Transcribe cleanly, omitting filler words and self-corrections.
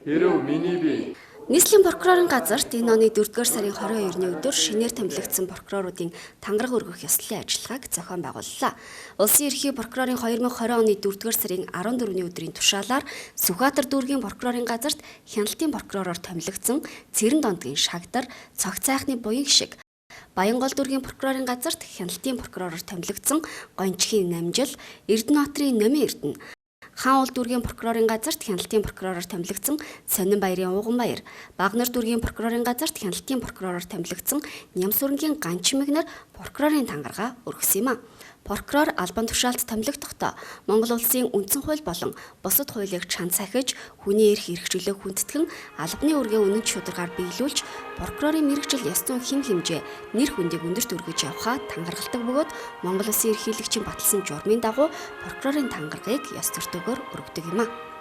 Хэрэв миний бие Нийслэлийн прокурорын газарт энэ оны 4-р сарын 22-ны өдөр шинээр томилогдсон прокуроруудын тангараг өргөх ёслолын ажиллагааг зохион байгууллаа. Улсын ерхий прокурорын 2020 оны 4-р сарын 14-ний өдрийн тушаалаар Сүхбаатар дүүргийн прокурорын газарт хяналтын прокуророор томилогдсон Цэрэн дондгийн шагдар, цогц сайхны буян гişиг, Баянгол дүүргийн прокурорын газарт хяналтын прокуророор томилогдсон Гончхийн Намжил, Эрдэнэт Номын Эрдэнэ, Хаан ул дүүргийн прокурорын газарт хяналтын прокуророор томилогдсон Сонинбаярын Ууганбаяр, Багнар дүүргийн прокурорын газарт хяналтын прокуророор томилогдсон Нямсүрэнгийн Ганчмэг нар прокурорын тангарага өргөсөн юм а. Прокурор албан тушаалд томилогдохдоо Монгол улсын үндсэн хууль болон бусад хуулийг чанд сахиж, хүний эрх хэрэгжүүлэх хүндэтгэн албаны үргээ үнэн шударгаар биелүүлж, прокурорын мэргэжил ёс зүйн хэм хэмжээ, нэр хүндийг өндөрт өргөж явхаа тангаргалдаг бөгөөд Монгол улсын ерөнхийлөгчийн баталсан журмын дагуу прокурорын тангарагыг ёс зөртөөгөөр өргөдөг юм а.